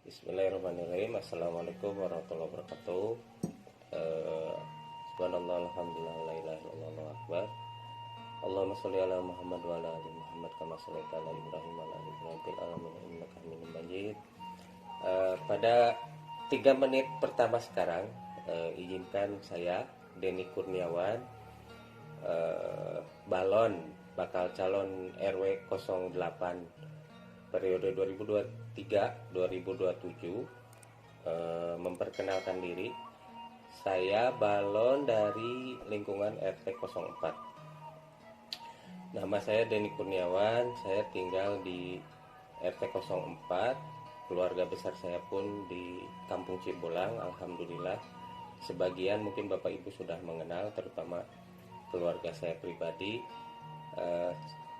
Bismillahirrahmanirrahim. Assalamualaikum warahmatullahi wabarakatuh. Subhanallah, alhamdulillah, la ilaha illallah, Allahu akbar. Allahumma sholli ala Muhammad wa ala ali Muhammad kama shallaita ala Ibrahim wa ala ali Ibrahim fil alamin innaka Hamidum Majid. Pada 3 menit pertama sekarang, izinkan saya Denny Kurniawan, balon bakal calon RW 08 periode 2023-2027, memperkenalkan diri. Saya balon dari lingkungan RT 04. Nama saya Denny Kurniawan, saya tinggal di RT 04. Keluarga besar saya pun di Kampung Cibolang, alhamdulillah. Sebagian mungkin Bapak Ibu sudah mengenal, terutama keluarga saya pribadi.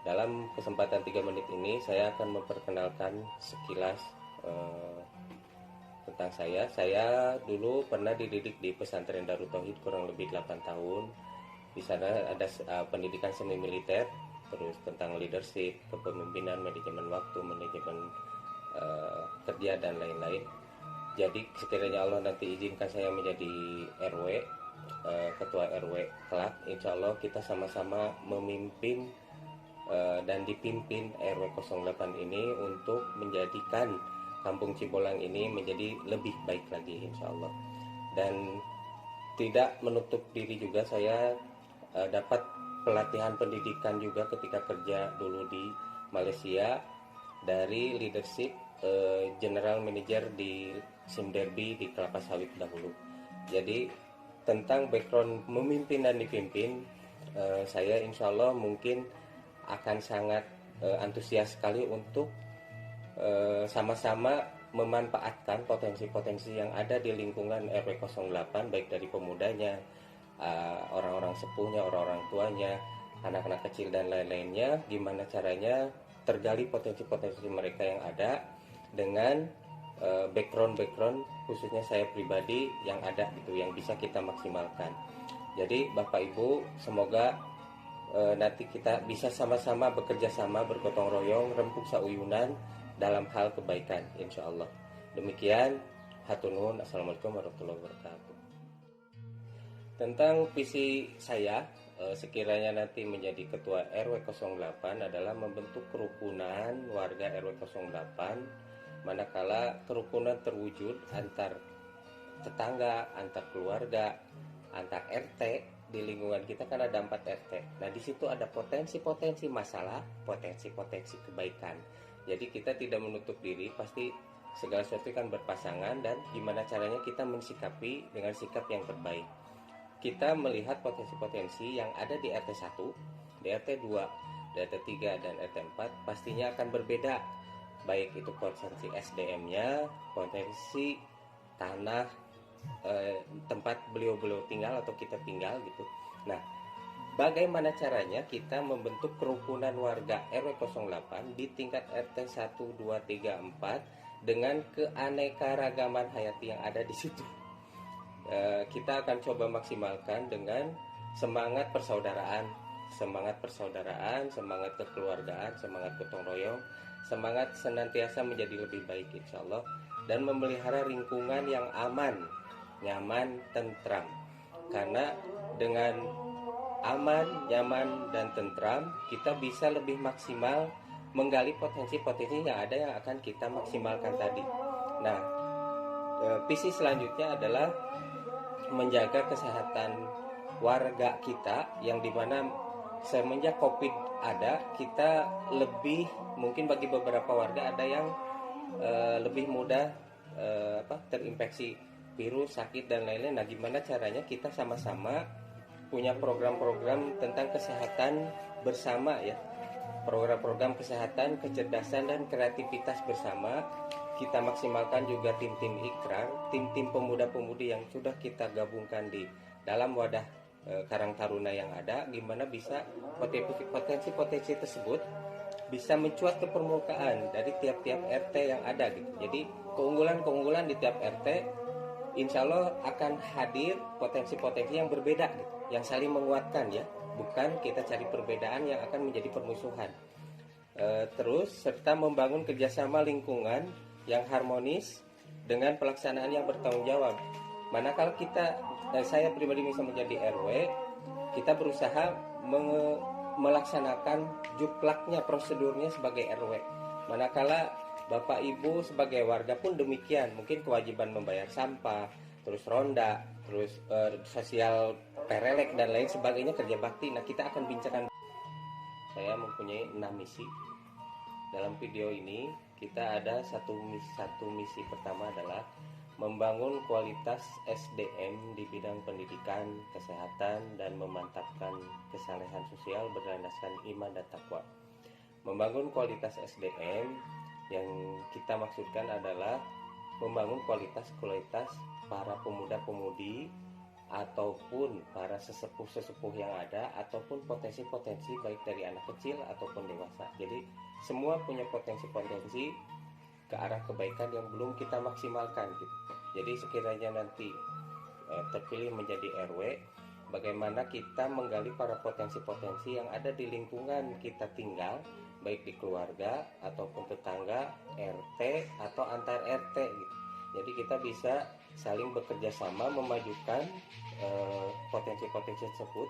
Dalam kesempatan 3 menit ini saya akan memperkenalkan sekilas tentang saya. Saya dulu pernah dididik di pesantren Darut Tauhid kurang lebih 8 tahun. Di sana ada pendidikan semi militer, terus tentang leadership, kepemimpinan, manajemen waktu, manajemen kerja dan lain-lain. Jadi sekiranya Allah nanti izinkan saya menjadi RW, ketua RW kelak, insya Allah kita sama-sama memimpin dan dipimpin RW 08 ini untuk menjadikan Kampung Cibolang ini menjadi lebih baik lagi insya Allah. Dan tidak menutup diri juga, saya dapat pelatihan pendidikan juga ketika kerja dulu di Malaysia dari leadership general manager di Simderbi di Kelapa Sawit dahulu. Jadi tentang background memimpin dan dipimpin, saya insya Allah mungkin akan sangat antusias sekali untuk sama-sama memanfaatkan potensi-potensi yang ada di lingkungan RW 08, baik dari pemudanya, orang-orang sepuhnya, orang-orang tuanya, anak-anak kecil dan lain-lainnya. Gimana caranya tergali potensi-potensi mereka yang ada dengan background khususnya saya pribadi yang ada itu yang bisa kita maksimalkan. Jadi Bapak Ibu, semoga nanti kita bisa sama-sama bekerja sama, bergotong royong, rempuk sauyunan dalam hal kebaikan insya Allah. Demikian, hatur nuhun. Assalamualaikum warahmatullahi wabarakatuh. Tentang visi saya, sekiranya nanti menjadi ketua RW 08 adalah membentuk kerukunan warga RW 08, manakala kerukunan terwujud antar tetangga, antar keluarga, antar RT. Di lingkungan kita kan ada 4 RT. Nah, di situ ada potensi-potensi masalah, potensi-potensi kebaikan. Jadi kita tidak menutup diri, pasti segala sesuatu kan berpasangan, dan gimana caranya kita mensikapi dengan sikap yang terbaik. Kita melihat potensi-potensi yang ada di RT 1, di RT 2, di RT 3, dan RT 4 pastinya akan berbeda. Baik itu potensi SDM-nya, potensi tanah, tempat beliau-beliau tinggal atau kita tinggal gitu. Nah, bagaimana caranya kita membentuk kerukunan warga RW 08 di tingkat RT 1, 2, 3, 4 dengan keanekaragaman hayati yang ada di situ. Kita akan coba maksimalkan dengan semangat persaudaraan, semangat kekeluargaan, semangat gotong royong, semangat senantiasa menjadi lebih baik insya Allah, dan memelihara lingkungan yang aman, nyaman, tentram. Karena dengan aman, nyaman, dan tentram, kita bisa lebih maksimal menggali potensi-potensi yang ada yang akan kita maksimalkan tadi. Nah, visi selanjutnya adalah menjaga kesehatan warga kita, yang dimana semenjak COVID ada, kita lebih, mungkin bagi beberapa warga ada yang lebih mudah terinfeksi virus, sakit, dan lain-lain. Nah, gimana caranya kita sama-sama punya program-program tentang kesehatan bersama ya. Program-program kesehatan, kecerdasan, dan kreativitas bersama. Kita maksimalkan juga tim-tim ikrar, tim-tim pemuda-pemudi yang sudah kita gabungkan di dalam wadah Karang Taruna yang ada. Gimana bisa potensi-potensi tersebut bisa mencuat ke permukaan dari tiap-tiap RT yang ada gitu. Jadi keunggulan-keunggulan di tiap RT insya Allah akan hadir potensi-potensi yang berbeda gitu, yang saling menguatkan ya, bukan kita cari perbedaan yang akan menjadi permusuhan. Terus serta membangun kerjasama lingkungan yang harmonis dengan pelaksanaan yang bertanggung jawab. Manakala kita, saya pribadi misalnya menjadi RW, kita berusaha melaksanakan juklaknya, prosedurnya sebagai RW. Manakala Bapak Ibu sebagai warga pun demikian, mungkin kewajiban membayar sampah, terus ronda, terus sosial perelek dan lain sebagainya, kerja bakti. Nah, kita akan bincangkan. Saya mempunyai 6 misi. Dalam video ini kita ada satu misi pertama adalah membangun kualitas SDM di bidang pendidikan, kesehatan, dan memantapkan kesalehan sosial berdasarkan iman dan takwa. Membangun kualitas SDM yang kita maksudkan adalah membangun kualitas para pemuda-pemudi ataupun para sesepuh-sesepuh yang ada, ataupun potensi-potensi baik dari anak kecil ataupun dewasa. Jadi semua punya potensi-potensi ke arah kebaikan yang belum kita maksimalkan gitu. Jadi sekiranya nanti terpilih menjadi RW, bagaimana kita menggali para potensi-potensi yang ada di lingkungan kita tinggal, baik di keluarga ataupun tetangga, RT atau antar RT gitu. Jadi kita bisa saling bekerja sama memajukan potensi-potensi tersebut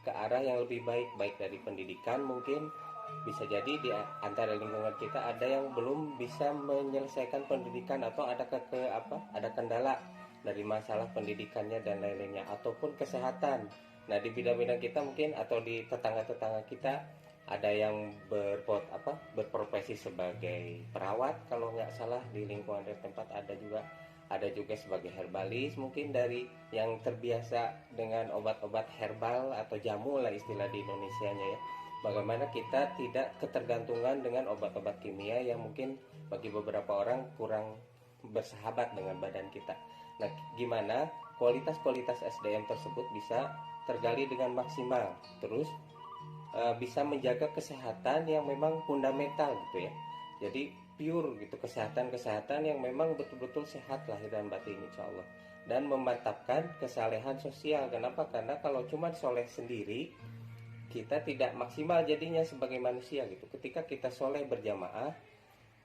ke arah yang lebih baik dari pendidikan. Mungkin bisa jadi di antara lingkungan kita ada yang belum bisa menyelesaikan pendidikan atau ada kendala dari masalah pendidikannya dan lain-lainnya, ataupun kesehatan. Nah, di bidang-bidang kita mungkin atau di tetangga-tetangga kita ada yang berprofesi sebagai perawat kalau nggak salah di lingkungan tempat, ada juga sebagai herbalis, mungkin dari yang terbiasa dengan obat-obat herbal atau jamu lah istilah di Indonesianya ya. Bagaimana kita tidak ketergantungan dengan obat-obat kimia yang mungkin bagi beberapa orang kurang bersahabat dengan badan kita. Nah, gimana kualitas SDM tersebut bisa tergali dengan maksimal, terus bisa menjaga kesehatan yang memang fundamental gitu ya. Jadi pure gitu, kesehatan yang memang betul-betul sehat lahir dan batin insya Allah. Dan memantapkan kesalehan sosial. Kenapa? Karena kalau cuma soleh sendiri, kita tidak maksimal jadinya sebagai manusia gitu. Ketika kita soleh berjamaah,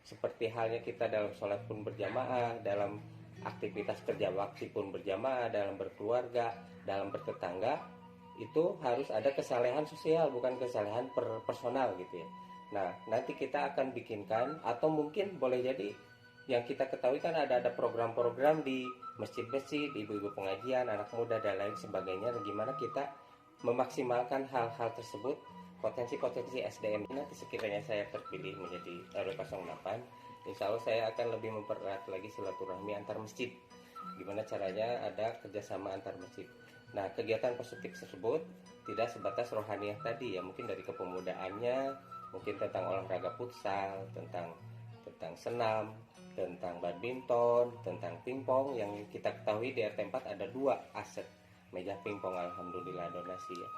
seperti halnya kita dalam sholat pun berjamaah, dalam aktivitas kerja bakti pun berjamaah, dalam berkeluarga, dalam bertetangga, itu harus ada kesalehan sosial, bukan kesalehan personal gitu ya. Nah, nanti kita akan bikinkan, atau mungkin boleh jadi yang kita ketahui kan ada program-program di masjid-masjid, ibu-ibu pengajian, anak muda dan lain sebagainya. Gimana kita memaksimalkan hal-hal tersebut, potensi-potensi SDM. Nanti sekiranya saya terpilih menjadi RW 08, insya Allah saya akan lebih mempererat lagi silaturahmi antar masjid. Gimana caranya ada kerjasama antar masjid. Nah, kegiatan positif tersebut tidak sebatas rohaniah tadi ya, mungkin dari kepemudaannya, mungkin tentang olahraga futsal, tentang senam, tentang badminton, tentang pingpong. Yang kita ketahui di RT 4 ada 2 aset meja pingpong, alhamdulillah donasi ya.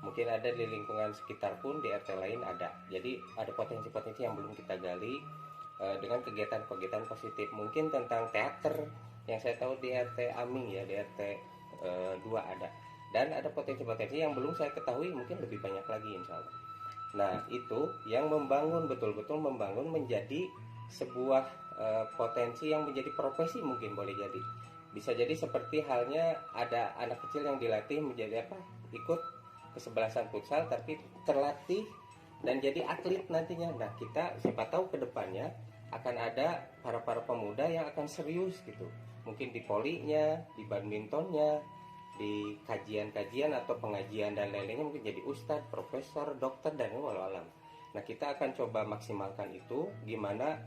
Mungkin ada di lingkungan sekitar pun di RT lain ada. Jadi ada potensi-potensi yang belum kita gali dengan kegiatan-kegiatan positif. Mungkin tentang teater yang saya tahu di RT Aming ya, di RT 2 ada. Dan ada potensi-potensi yang belum saya ketahui, mungkin lebih banyak lagi insya Allah. Nah, itu yang betul-betul membangun menjadi sebuah potensi yang menjadi profesi, mungkin boleh jadi. Bisa jadi seperti halnya ada anak kecil yang dilatih menjadi ikut kesebelasan futsal, tapi terlatih dan jadi atlet nantinya. Nah, kita siapa tahu ke depannya akan ada para pemuda yang akan serius gitu. Mungkin di polinya, di badmintonnya, di kajian-kajian atau pengajian dan lain-lainnya, mungkin jadi ustadz, profesor, dokter, dan walau alam. Nah, kita akan coba maksimalkan itu, gimana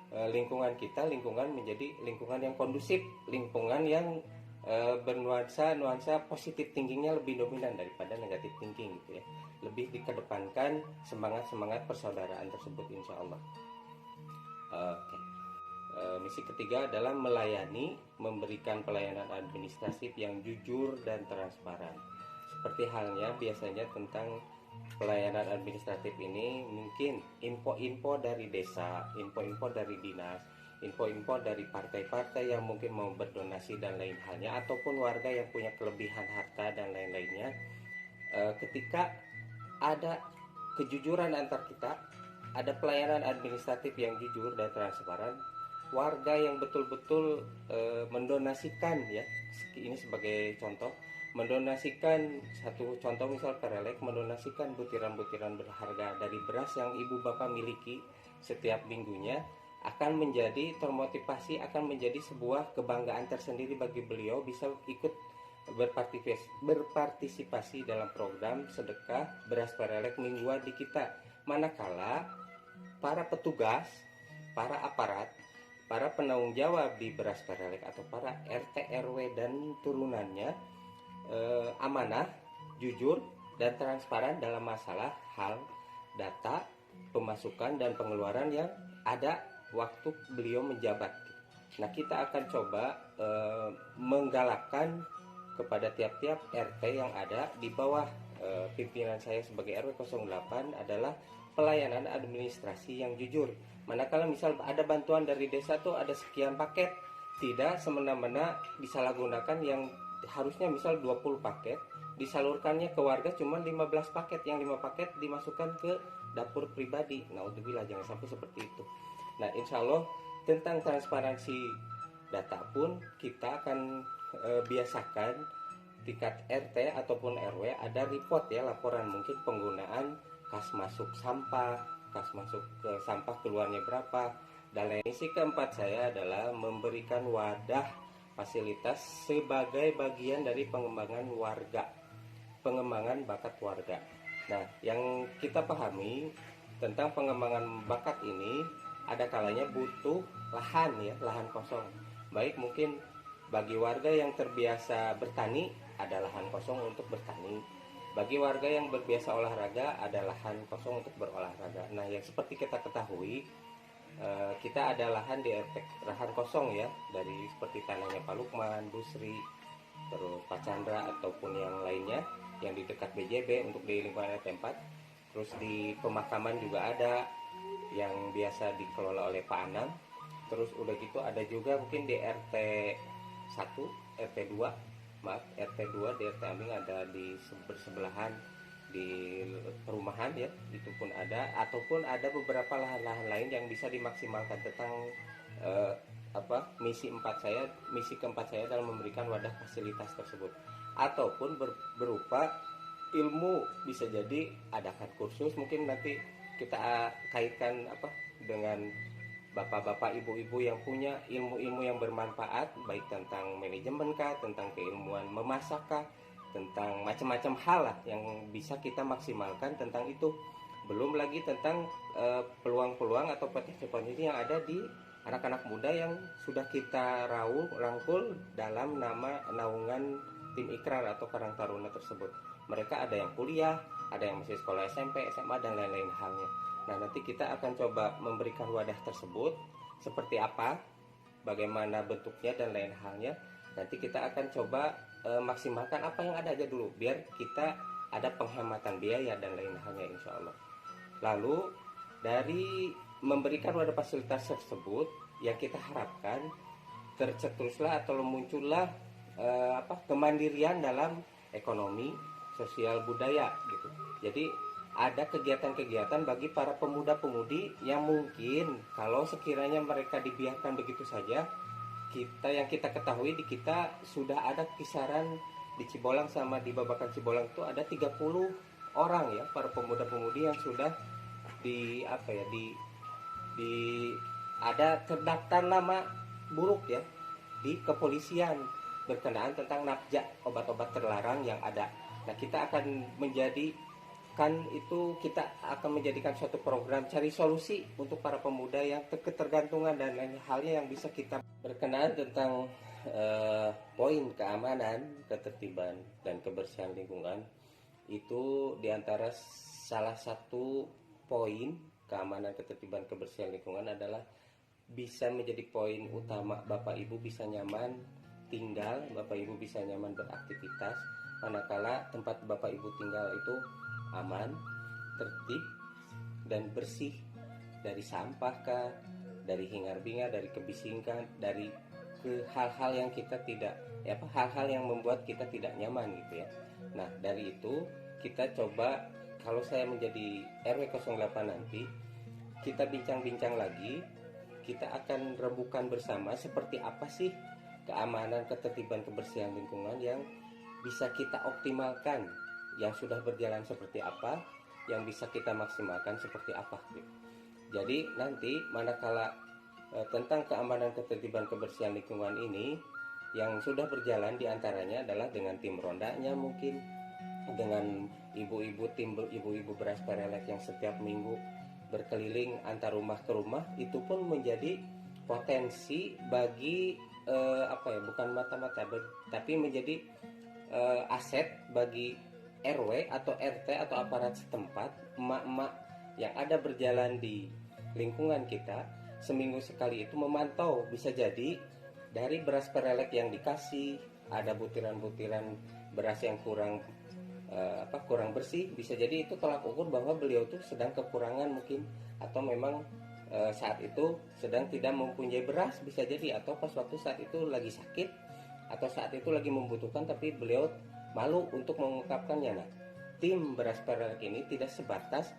lingkungan kita menjadi lingkungan yang kondusif, lingkungan yang bernuansa positif thinkingnya lebih dominan daripada negatif thinking gitu ya. Lebih dikedepankan semangat persaudaraan tersebut insya Allah. Misi ketiga adalah memberikan pelayanan administratif yang jujur dan transparan. Seperti halnya biasanya tentang pelayanan administratif ini, mungkin info-info dari desa, info-info dari dinas, info-info dari partai-partai yang mungkin mau berdonasi dan lain halnya, ataupun warga yang punya kelebihan harta dan lain-lainnya. Ketika ada kejujuran antar kita, ada pelayanan administratif yang jujur dan transparan, warga yang betul-betul mendonasikan ya, ini sebagai contoh, mendonasikan satu contoh misal Perelek mendonasikan butiran-butiran berharga dari beras yang ibu bapak miliki setiap minggunya, akan menjadi termotivasi, akan menjadi sebuah kebanggaan tersendiri bagi beliau bisa ikut berpartisipasi dalam program sedekah beras Perelek mingguan di kita. Manakala para petugas, para aparat, para penanggung jawab di beras Perelek atau para RT RW dan turunannya amanah, jujur dan transparan dalam masalah hal data pemasukan dan pengeluaran yang ada waktu beliau menjabat. Nah, kita akan coba menggalakkan kepada tiap-tiap RT yang ada di bawah pimpinan saya sebagai RW 08 adalah pelayanan administrasi yang jujur. Manakala misal ada bantuan dari desa tuh ada sekian paket, tidak semena-mena disalahgunakan yang harusnya misal 20 paket disalurkannya ke warga cuma 15 paket, yang 5 paket dimasukkan ke dapur pribadi. Naudzubillah, jangan sampai seperti itu. Nah, insya Allah tentang transparansi data pun kita akan biasakan tingkat RT ataupun RW ada report ya, laporan mungkin penggunaan kas masuk sampah, kas masuk ke sampah keluarnya berapa. Dan misi keempat saya adalah memberikan wadah fasilitas sebagai bagian dari pengembangan warga, pengembangan bakat warga. Nah, yang kita pahami tentang pengembangan bakat ini ada kalanya butuh lahan ya, lahan kosong. Baik mungkin bagi warga yang terbiasa bertani ada lahan kosong untuk bertani. Bagi warga yang berbiasa olahraga ada lahan kosong untuk berolahraga. Nah, yang seperti kita ketahui kita ada lahan di lahan kosong ya, dari seperti tanahnya Pak Lukman, Busri, terus Pak Chandra ataupun yang lainnya yang di dekat BJB untuk di lingkungan RT 4. Terus di pemakaman juga ada yang biasa dikelola oleh Pak Anam. Terus udah gitu ada juga mungkin di RT 1, RT 2, maaf RT 2 di RT Ambing ada di bersebelahan di perumahan ya, itu pun ada, ataupun ada beberapa lahan-lahan lain yang bisa dimaksimalkan tentang misi keempat saya dalam memberikan wadah fasilitas tersebut, ataupun berupa ilmu, bisa jadi adakan kursus, mungkin nanti kita kaitkan dengan bapak-bapak ibu-ibu yang punya ilmu-ilmu yang bermanfaat baik tentang manajemen kah, tentang keilmuan memasak kah, tentang macam-macam hal lah yang bisa kita maksimalkan tentang itu. Belum lagi tentang peluang-peluang atau potensi-potensi yang ada di anak-anak muda yang sudah kita rangkul dalam nama naungan tim ikrar atau Karang Taruna tersebut. Mereka ada yang kuliah, ada yang masih sekolah SMP, SMA dan lain-lain halnya. Nah, nanti kita akan coba memberikan wadah tersebut seperti apa, bagaimana bentuknya dan lain halnya. Nanti kita akan coba maksimalkan apa yang ada aja dulu biar kita ada penghematan biaya dan lain halnya insya Allah. Lalu dari memberikan wadah fasilitas tersebut yang kita harapkan tercetuslah atau muncullah kemandirian dalam ekonomi, sosial, budaya gitu. Jadi ada kegiatan-kegiatan bagi para pemuda-pemudi yang mungkin kalau sekiranya mereka dibiarkan begitu saja, kita ketahui di kita sudah ada kisaran di Cibolang sama di Babakan Cibolang itu ada 30 orang ya, para pemuda-pemudi yang sudah ada terdaftar nama buruk ya di kepolisian berkenaan tentang nafja, obat-obat terlarang yang ada. Nah, kita akan menjadikan suatu program cari solusi untuk para pemuda yang ketergantungan dan lain halnya yang bisa kita berkenaan tentang poin keamanan, ketertiban dan kebersihan lingkungan. Itu diantara salah satu poin keamanan, ketertiban, kebersihan lingkungan adalah bisa menjadi poin utama. Bapak Ibu bisa nyaman tinggal, Bapak Ibu bisa nyaman beraktivitas manakala tempat Bapak Ibu tinggal itu aman, tertib dan bersih dari sampah kah, dari hingar-bingar, dari kebisingan, dari hal-hal yang kita tidak hal-hal yang membuat kita tidak nyaman gitu ya. Nah, dari itu kita coba, kalau saya menjadi RW 08 nanti, kita bincang-bincang lagi, kita akan rembukan bersama seperti apa sih keamanan, ketertiban, kebersihan lingkungan yang bisa kita optimalkan, yang sudah berjalan seperti apa, yang bisa kita maksimalkan seperti apa gitu. Jadi nanti manakala tentang keamanan, ketertiban, kebersihan lingkungan ini yang sudah berjalan diantaranya adalah dengan tim rondanya, mungkin dengan ibu-ibu, tim ibu-ibu beras perelek yang setiap minggu berkeliling antar rumah ke rumah, itu pun menjadi potensi bagi bukan mata-mata tapi menjadi aset bagi RW atau RT atau aparat setempat, emak-emak yang ada berjalan di lingkungan kita, seminggu sekali itu memantau. Bisa jadi dari beras perelek yang dikasih ada butiran-butiran beras yang kurang kurang bersih, bisa jadi itu tolak ukur bahwa beliau tuh sedang kekurangan mungkin, atau memang saat itu sedang tidak mempunyai beras, bisa jadi, atau pas waktu saat itu lagi sakit atau saat itu lagi membutuhkan tapi beliau malu untuk mengungkapkannya. Nah, tim beras perelek ini tidak sebatas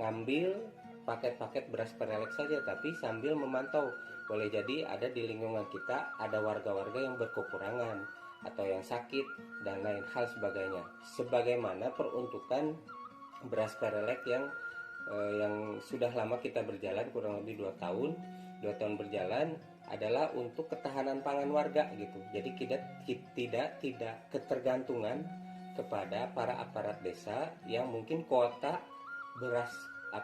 ngambil paket-paket beras perelek saja, tapi sambil memantau. Boleh jadi ada di lingkungan kita ada warga-warga yang berkekurangan atau yang sakit dan lain hal sebagainya. Sebagaimana peruntukan beras perelek yang sudah lama kita berjalan, kurang lebih 2 tahun berjalan, adalah untuk ketahanan pangan warga gitu. Jadi tidak ketergantungan kepada para aparat desa yang mungkin kuota beras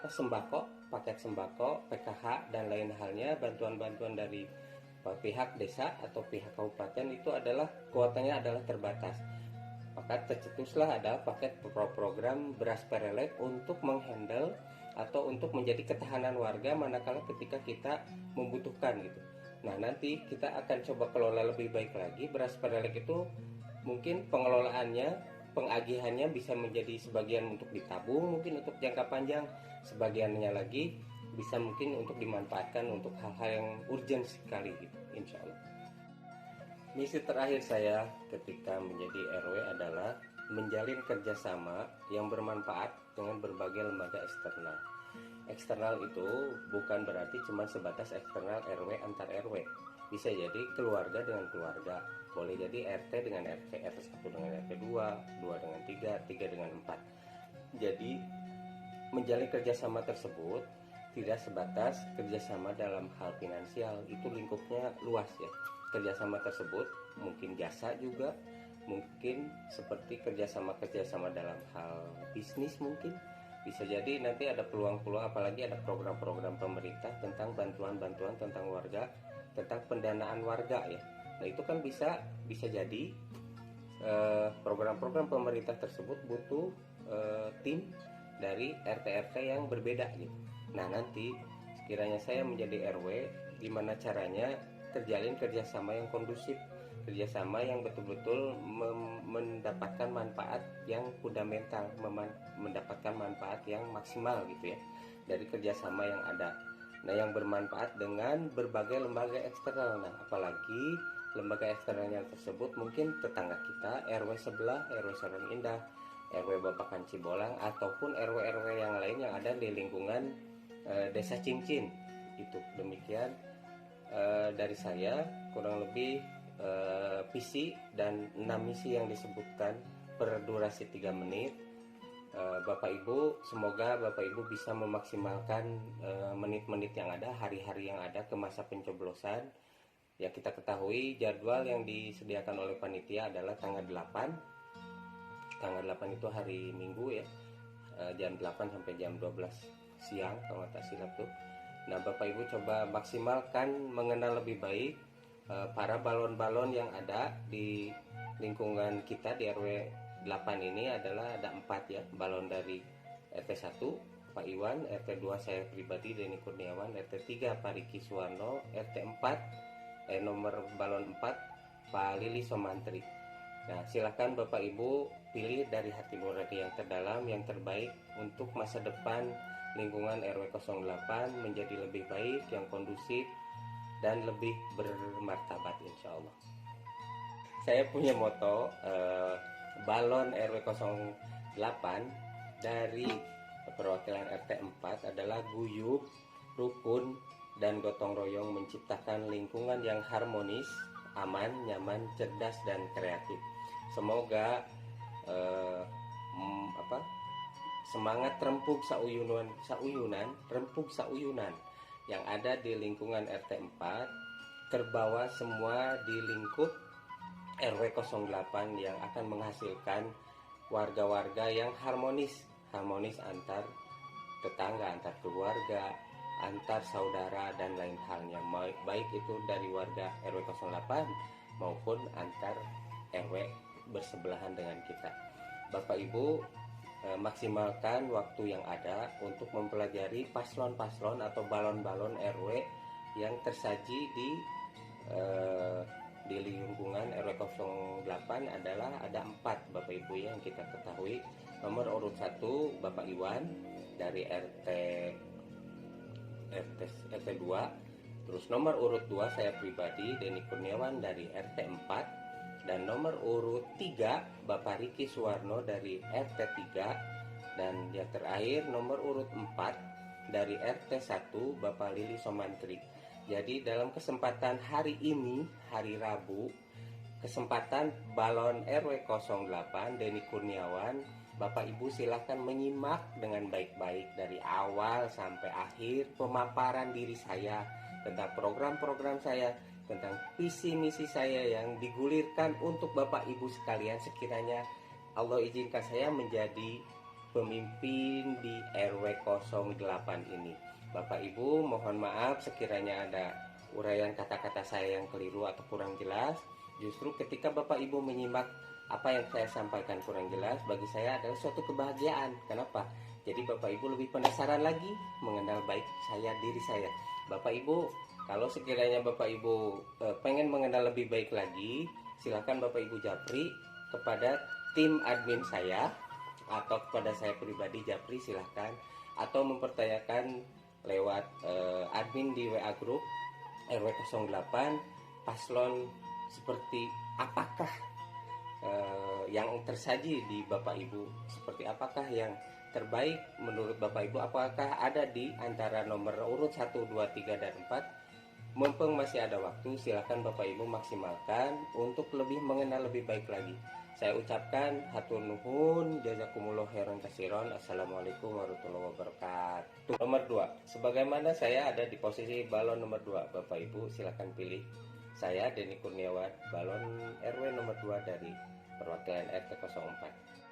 sembako, paket sembako, PKH dan lain halnya, bantuan-bantuan dari pihak desa atau pihak kabupaten itu adalah kuotanya adalah terbatas. Maka tercetuslah ada paket program beras perelek untuk menghandle atau untuk menjadi ketahanan warga manakala ketika kita membutuhkan gitu. Nah, nanti kita akan coba kelola lebih baik lagi beras perelek itu. Mungkin pengelolaannya, pengagihannya bisa menjadi sebagian untuk ditabung, mungkin untuk jangka panjang, sebagiannya lagi bisa mungkin untuk dimanfaatkan untuk hal-hal yang urgent sekali gitu, insya Allah. Misi terakhir saya ketika menjadi RW adalah menjalin kerjasama yang bermanfaat dengan berbagai lembaga eksternal. Eksternal itu bukan berarti cuma sebatas eksternal RW antar RW. Bisa jadi keluarga dengan keluarga, boleh jadi RT dengan RT, RT 1 dengan RT 2, 2 dengan 3, 3 dengan 4. Jadi menjalin kerjasama tersebut tidak sebatas kerjasama dalam hal finansial, itu lingkupnya luas ya. Kerjasama tersebut mungkin jasa juga, mungkin seperti kerjasama dalam hal bisnis, mungkin bisa jadi nanti ada peluang-peluang, apalagi ada program-program pemerintah tentang bantuan-bantuan tentang warga, tentang pendanaan warga ya. Nah itu kan bisa jadi program-program pemerintah tersebut butuh tim dari RT-RT yang berbeda gitu. Nah nanti sekiranya saya menjadi RW, gimana caranya terjalin kerjasama yang kondusif, kerjasama yang betul-betul mendapatkan manfaat yang fundamental, mendapatkan manfaat yang maksimal gitu ya dari kerjasama yang ada. Nah yang bermanfaat dengan berbagai lembaga eksternal. Nah apalagi lembaga eksternalnya tersebut mungkin tetangga kita, RW sebelah, RW Sarang Indah, RW Babakan Cibolang, ataupun RW-RW yang lain yang ada di lingkungan Desa Cincin. Itu demikian dari saya, kurang lebih visi dan 6 misi yang disebutkan per durasi 3 menit. Bapak Ibu, semoga Bapak Ibu bisa memaksimalkan menit-menit yang ada, hari-hari yang ada ke masa pencoblosan. Ya kita ketahui jadwal yang disediakan oleh panitia adalah tanggal 8. Tanggal 8 itu hari Minggu ya, jam 8 sampai jam 12 siang kalau tak silap tuh. Nah Bapak Ibu coba maksimalkan mengenal lebih baik para balon-balon yang ada di lingkungan kita di RW 8 ini. Adalah ada 4 ya, balon dari RT 1 Pak Iwan, RT 2 saya pribadi Denny Kurniawan, RT 3 Pak Riki Suwarno, RT 4 nomor balon 4 Pak Lili Somantri. Nah silahkan Bapak Ibu pilih dari hati nurani yang terdalam, yang terbaik untuk masa depan lingkungan RW 08 menjadi lebih baik, yang kondusif dan lebih bermartabat insya Allah. Saya punya moto balon RW 08 dari perwakilan RT 4 adalah guyup, rukun, dan gotong royong menciptakan lingkungan yang harmonis, aman, nyaman, cerdas, dan kreatif. Semoga eh, semangat rempuk sauyunan yang ada di lingkungan RT 4 terbawa semua di lingkup RW 08 yang akan menghasilkan warga-warga yang harmonis antar tetangga, antar keluarga, antar saudara, dan lain halnya, baik itu dari warga RW 08 maupun antar RW bersebelahan dengan kita. Bapak Ibu, maksimalkan waktu yang ada untuk mempelajari paslon-paslon atau balon-balon RW yang tersaji di lingkungan RW 08 adalah ada 4 Bapak Ibu yang kita ketahui. Nomor urut 1 Bapak Iwan dari RT 2, terus nomor urut 2 saya pribadi Denny Kurniawan dari RT 4, dan nomor urut 3 Bapak Riki Suwarno dari RT 3, dan yang terakhir nomor urut 4 dari RT 1 Bapak Lili Somantri. Jadi dalam kesempatan hari ini, hari Rabu, kesempatan balon RW 08 Denny Kurniawan, Bapak Ibu silahkan menyimak dengan baik-baik dari awal sampai akhir pemaparan diri saya tentang program-program saya, tentang visi misi saya yang digulirkan untuk Bapak Ibu sekalian. Sekiranya Allah izinkan saya menjadi pemimpin di RW 08 ini. Bapak Ibu, mohon maaf sekiranya ada uraian kata-kata saya yang keliru atau kurang jelas. Justru ketika Bapak Ibu menyimak apa yang saya sampaikan kurang jelas, bagi saya adalah suatu kebahagiaan. Kenapa? Jadi Bapak Ibu lebih penasaran lagi mengenal baik diri saya. Bapak Ibu, kalau sekiranya Bapak Ibu pengen mengenal lebih baik lagi, silakan Bapak Ibu japri kepada tim admin saya atau kepada saya pribadi japri silahkan, atau mempertanyakan lewat admin di WA Group RW 08 paslon seperti apakah yang tersaji di Bapak Ibu, seperti apakah yang terbaik menurut Bapak Ibu, apakah ada di antara nomor urut 1, 2, 3, dan 4. Mumpung masih ada waktu, silakan Bapak Ibu maksimalkan untuk lebih mengenal lebih baik lagi. Saya ucapkan hatur nuhun, jazakumullah khairan katsiran. Assalamualaikum warahmatullahi wabarakatuh. Nomor 2, sebagaimana saya ada di posisi balon nomor 2, Bapak Ibu silakan pilih saya Denny Kurniawan, balon RW nomor 2 dari perwakilan RT 04.